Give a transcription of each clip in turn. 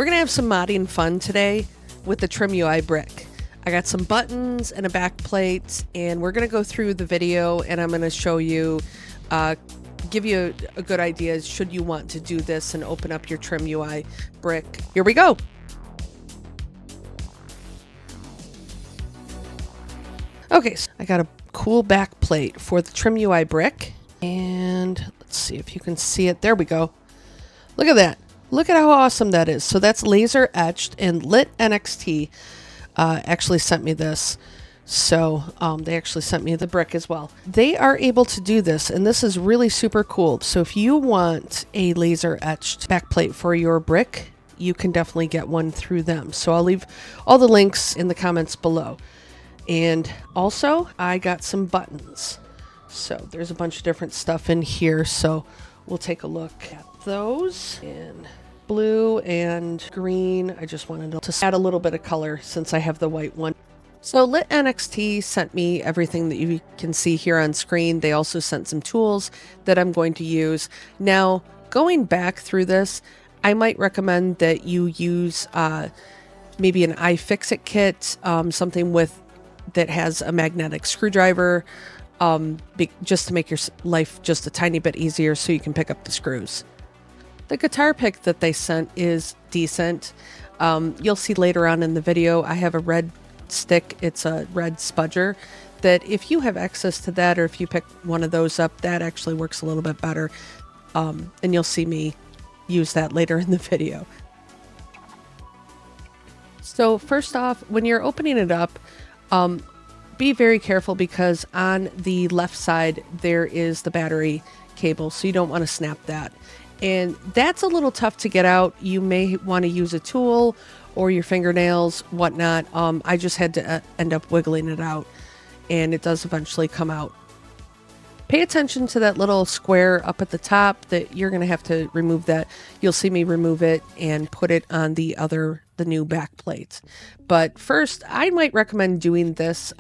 We're going to have some modding fun today with the Trimui Brick. I got some buttons and a back plate, and we're going to go through the video, and I'm going to show you, give you a good idea should you want to do this and open up your Trimui Brick. Here we go. Okay, so I got a cool back plate for the Trimui Brick, and let's see if you can see it. There we go. Look at that. Look at how awesome that is. So that's laser etched, and Lit NXT actually sent me this. So they actually sent me the brick as well. They are able to do this, and this is really super cool. So if you want a laser etched backplate for your brick, you can definitely get one through them. So I'll leave all the links in the comments below. And also I got some buttons. So there's a bunch of different stuff in here. So we'll take a look at those in blue and green. I just wanted to add a little bit of color since I have the white one. So Lit NXT sent me everything that you can see here on screen. They also sent some tools that I'm going to use. Now, going back through this, I might recommend that you use maybe an iFixit kit, something that has a magnetic screwdriver, just to make your life just a tiny bit easier so you can pick up the screws. The guitar pick that they sent is decent. You'll see later on in the video, I have a red stick. It's a red spudger that if you have access to that, or if you pick one of those up, that actually works a little bit better. And you'll see me use that later in the video. So first off, when you're opening it up, be very careful because on the left side, there is the battery cable. So you don't want to snap that. And that's a little tough to get out. You may want to use a tool or your fingernails, whatnot. I just had to end up wiggling it out, and it does eventually come out. Pay attention to that little square up at the top that you're going to have to remove that. You'll see me remove it and put it on the new back plate. But first, I might recommend doing this.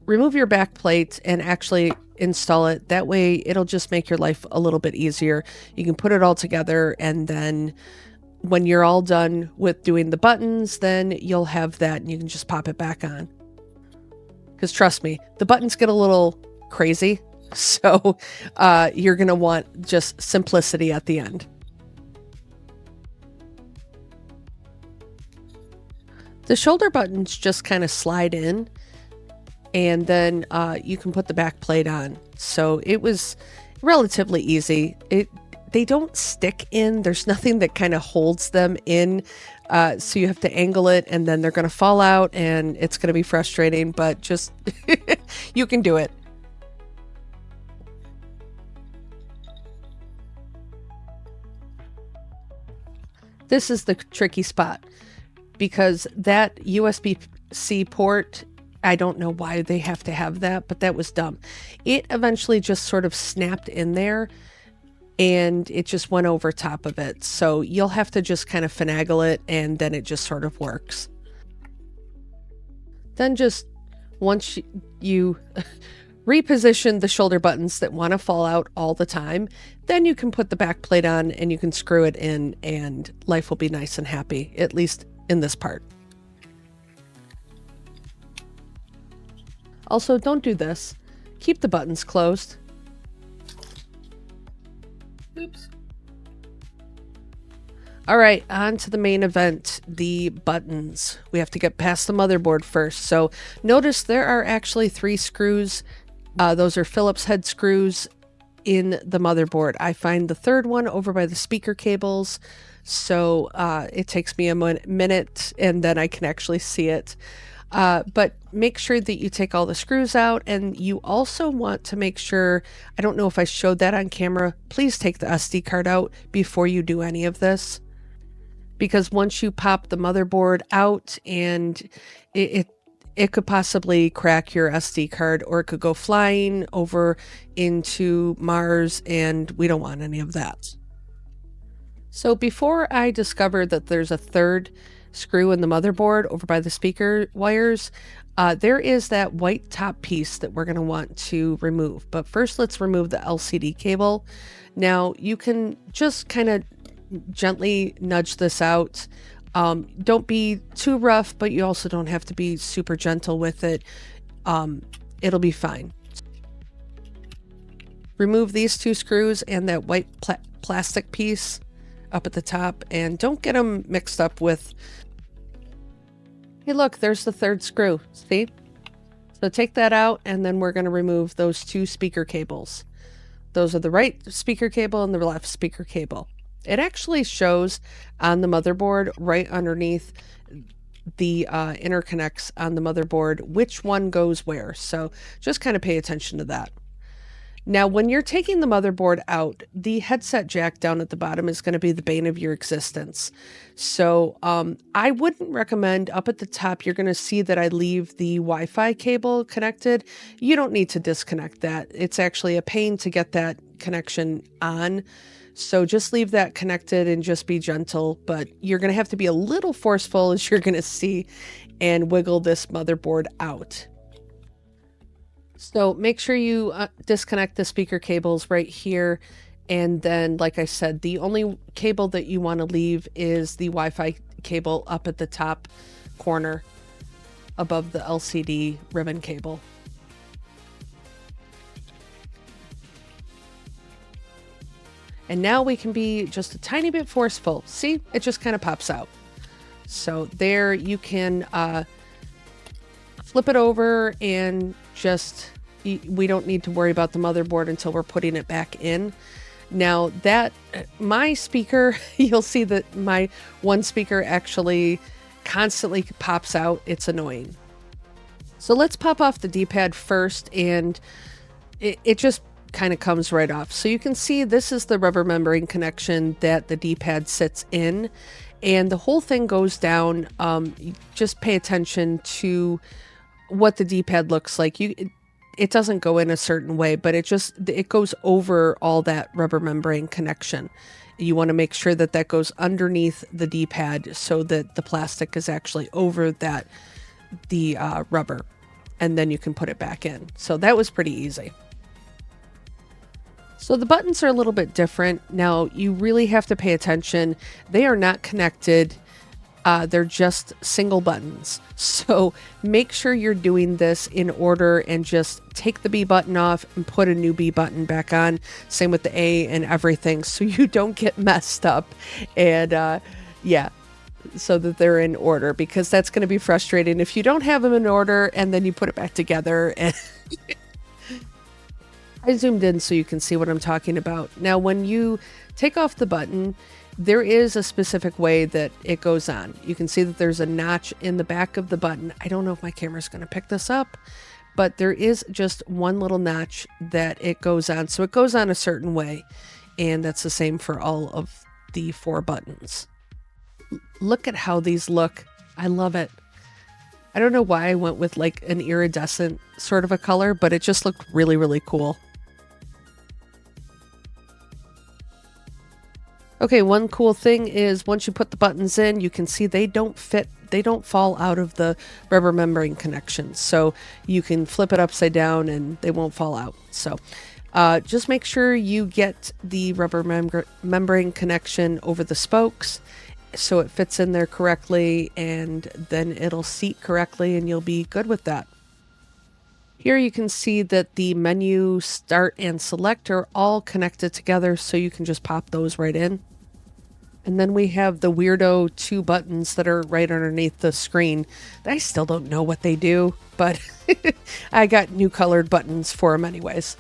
Remove your back plate and actually install it. That way it'll just make your life a little bit easier. You can put it all together, and then when you're all done with doing the buttons, then you'll have that and you can just pop it back on. Because trust me, the buttons get a little crazy. So you're going to want just simplicity at the end. The shoulder buttons just kind of slide in, and then you can put the back plate on. So it was relatively easy. They don't stick in. There's nothing that kind of holds them in. So you have to angle it, and then they're going to fall out, and it's going to be frustrating, but just you can do it. This is the tricky spot because that USB-C port, I don't know why they have to have that, but that was dumb. It eventually just sort of snapped in there, and it just went over top of it. So you'll have to just kind of finagle it, and then it just sort of works. Then just once you reposition the shoulder buttons that want to fall out all the time, then you can put the back plate on and you can screw it in, and life will be nice and happy, at least in this part. Also, don't do this. Keep the buttons closed. Oops. All right, on to the main event, the buttons. We have to get past the motherboard first. So notice there are actually 3 screws. Those are Phillips head screws in the motherboard. I find the third one over by the speaker cables. So it takes me a minute, and then I can actually see it. But make sure that you take all the screws out, and you also want to make sure, I don't know if I showed that on camera, please take the SD card out before you do any of this, because once you pop the motherboard out, and it could possibly crack your SD card, or it could go flying over into Mars, and we don't want any of that. So before I discovered that there's a third screw in the motherboard over by the speaker wires, there is that white top piece that we're going to want to remove. But first, let's remove the LCD cable. Now you can just kind of gently nudge this out. Don't be too rough, but you also don't have to be super gentle with it. It'll be fine. Remove these 2 screws and that white plastic piece up at the top, and don't get them mixed up with... Hey, look, there's the 3rd screw. See? So take that out, and then we're going to remove those 2 speaker cables. Those are the right speaker cable and the left speaker cable. It actually shows on the motherboard right underneath the interconnects on the motherboard which one goes where. So just kind of pay attention to that. Now, when you're taking the motherboard out, the headset jack down at the bottom is going to be the bane of your existence. So I wouldn't recommend up at the top. You're going to see that I leave the Wi-Fi cable connected. You don't need to disconnect that. It's actually a pain to get that connection on. So just leave that connected and just be gentle, but you're going to have to be a little forceful, as you're going to see, and wiggle this motherboard out. So make sure you disconnect the speaker cables right here. And then, like I said, the only cable that you want to leave is the Wi-Fi cable up at the top corner above the LCD ribbon cable. And now we can be just a tiny bit forceful. See, it just kind of pops out. So there you can flip it over, and just, we don't need to worry about the motherboard until we're putting it back in. Now that my speaker, you'll see that my one speaker actually constantly pops out. It's annoying. So let's pop off the D-pad first, and it just kind of comes right off. So you can see this is the rubber membrane connection that the D-pad sits in, and the whole thing goes down. Just pay attention to what the D-pad looks like. It doesn't go in a certain way, but it goes over all that rubber membrane connection. You want to make sure that that goes underneath the D-pad so that the plastic is actually over the rubber, and then you can put it back in. So that was pretty easy. So the buttons are a little bit different. Now you really have to pay attention. They are not connected. They're just single buttons. So make sure you're doing this in order, and just take the B button off and put a new B button back on. Same with the A and everything, so you don't get messed up. And yeah, so that they're in order, because that's going to be frustrating if you don't have them in order and then you put it back together. And I zoomed in so you can see what I'm talking about. Now, when you take off the button, there is a specific way that it goes on. You can see that there's a notch in the back of the button. I don't know if my camera's going to pick this up, but there is just one little notch that it goes on. So it goes on a certain way, and that's the same for all of the 4 buttons. Look at how these look. I love it. I don't know why I went with like an iridescent sort of a color, but it just looked really, really cool. Okay, one cool thing is once you put the buttons in, you can see they don't fall out of the rubber membrane connection. So you can flip it upside down and they won't fall out. So just make sure you get the rubber membrane connection over the spokes so it fits in there correctly, and then it'll seat correctly and you'll be good with that. Here you can see that the menu, start, and select are all connected together, so you can just pop those right in. And then we have the weirdo 2 buttons that are right underneath the screen. I still don't know what they do, but I got new colored buttons for them anyways.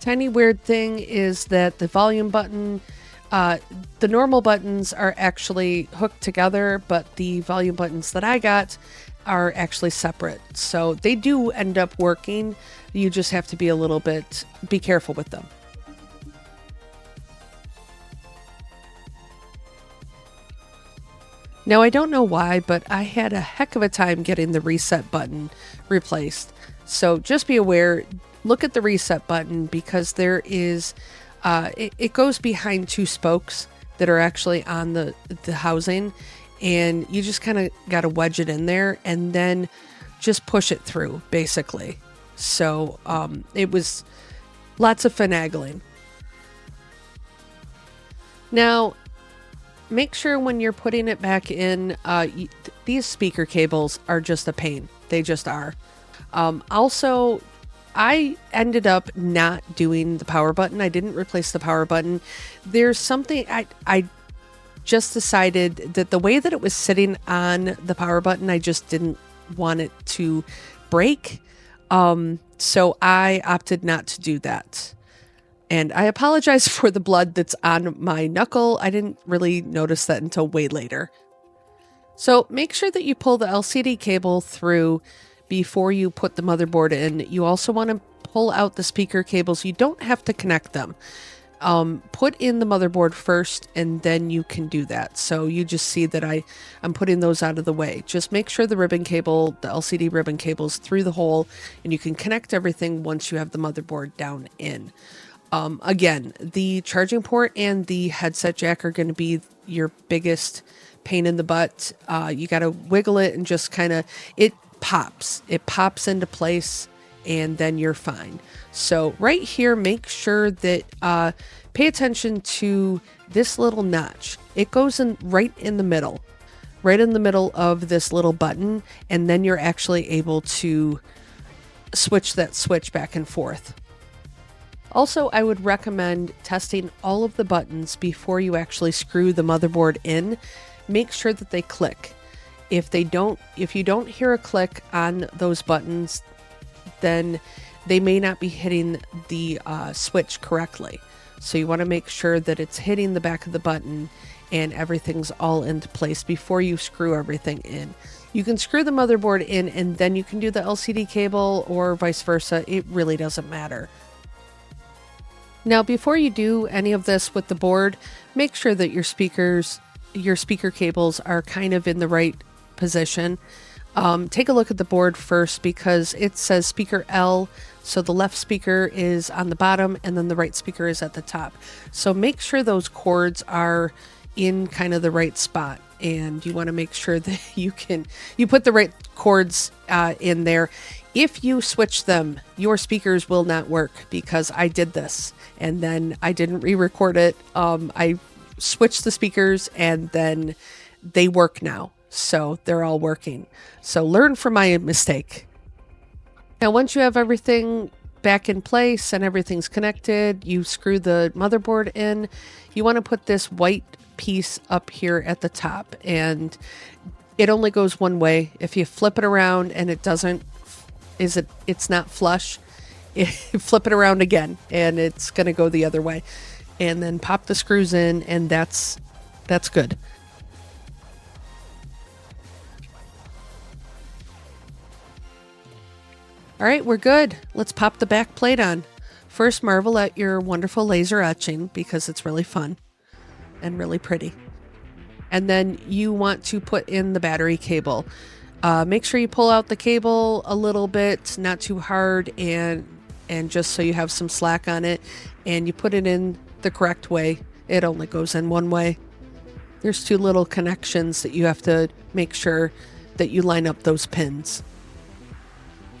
Tiny weird thing is that the volume button, the normal buttons are actually hooked together, but the volume buttons that I got are actually separate. So they do end up working. You just have to be be careful with them. Now, I don't know why, but I had a heck of a time getting the reset button replaced. So just be aware, look at the reset button, because there is, it goes behind 2 spokes that are actually on the housing, and you just kind of got to wedge it in there and then just push it through, basically. So it was lots of finagling. Now, make sure when you're putting it back in, these speaker cables are just a pain. They just are. Also, I ended up not doing the power button. I didn't replace the power button. There's something I just decided that the way that it was sitting on the power button, I just didn't want it to break. So I opted not to do that. And I apologize for the blood that's on my knuckle. I didn't really notice that until way later. So make sure that you pull the LCD cable through before you put the motherboard in. You also want to pull out the speaker cables. You don't have to connect them. Put in the motherboard first and then you can do that. So you just see that I'm putting those out of the way. Just make sure the ribbon cable, the LCD ribbon cable is through the hole, and you can connect everything once you have the motherboard down in. Again, the charging port and the headset jack are going to be your biggest pain in the butt. You got to wiggle it and just kind of, it pops into place, and then you're fine. So right here, make sure that, pay attention to this little notch. It goes in right in the middle of this little button, and then you're actually able to switch that switch back and forth. Also, I would recommend testing all of the buttons before you actually screw the motherboard in. Make sure that they click. If you don't hear a click on those buttons, then they may not be hitting the switch correctly. So you want to make sure that it's hitting the back of the button and everything's all into place before you screw everything in. You can screw the motherboard in and then you can do the LCD cable, or vice versa. It really doesn't matter. Now, before you do any of this with the board, make sure that your speaker cables are kind of in the right position. Take a look at the board first, because it says speaker L, so the left speaker is on the bottom and then the right speaker is at the top. So make sure those cords are in kind of the right spot, and you want to make sure that you put the right cords in there. If you switch them, your speakers will not work, because I did this and then I didn't re-record it. I switched the speakers and then they work now. So they're all working. So learn from my mistake. Now, once you have everything back in place and everything's connected, you screw the motherboard in. You want to put this white piece up here at the top, and it only goes one way. If you flip it around and it's not flush, flip it around again and it's going to go the other way, and then pop the screws in, and that's good. All right, we're good. Let's pop the back plate on. First, marvel at your wonderful laser etching, because it's really fun and really pretty. And then you want to put in the battery cable. Make sure you pull out the cable a little bit, not too hard, and just so you have some slack on it, and you put it in the correct way. It only goes in one way. There's two little connections that you have to make sure that you line up those pins.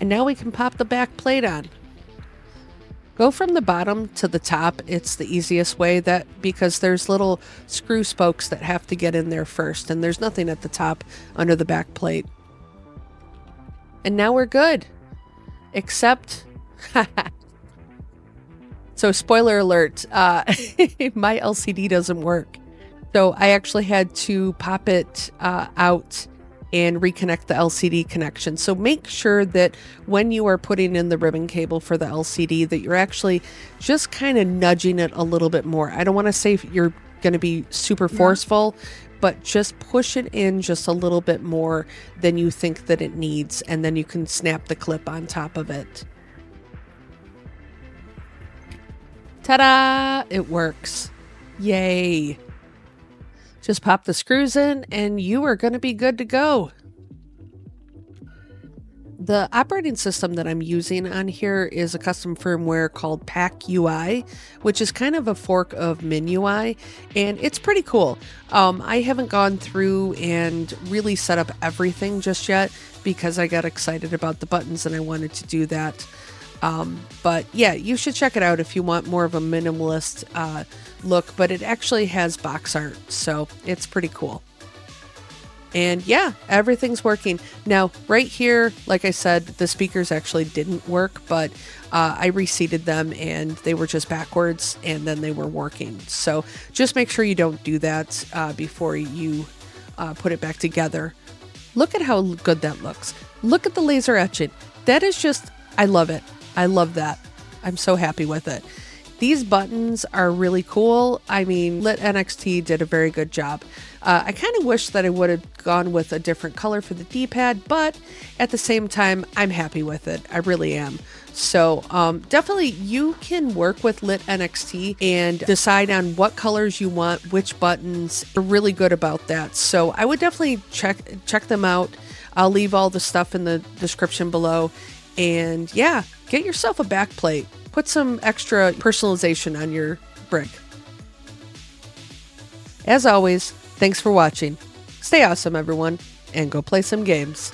And now we can pop the back plate on. Go from the bottom to the top. It's the easiest way, because there's little screw spokes that have to get in there first, and there's nothing at the top under the back plate. And now we're good. Except, so spoiler alert, my LCD doesn't work. So I actually had to pop it out and reconnect the LCD connection. So make sure that when you are putting in the ribbon cable for the LCD, that you're actually just kind of nudging it a little bit more. I don't want to say you're going to be super forceful, but just push it in just a little bit more than you think that it needs, and then you can snap the clip on top of it. Ta-da! It works. Yay! Just pop the screws in and you are going to be good to go. The operating system that I'm using on here is a custom firmware called Pack UI, which is kind of a fork of MinUI, and it's pretty cool. I haven't gone through and really set up everything just yet, because I got excited about the buttons and I wanted to do that. But yeah, you should check it out if you want more of a minimalist look, but it actually has box art, so it's pretty cool. And yeah, everything's working. Now, right here, like I said, the speakers actually didn't work, but I reseated them and they were just backwards and then they were working. So just make sure you don't do that before you put it back together. Look at how good that looks. Look at the laser etching. That is just, I love it. I love that. I'm so happy with it. These buttons are really cool. I mean, Lit NXT did a very good job. I kind of wish that I would have gone with a different color for the D-pad, but at the same time, I'm happy with it. I really am. So definitely you can work with Lit NXT and decide on what colors you want, which buttons. They're really good about that. So I would definitely check them out. I'll leave all the stuff in the description below. And yeah, get yourself a backplate. Put some extra personalization on your brick. As always, thanks for watching. Stay awesome, everyone, and go play some games.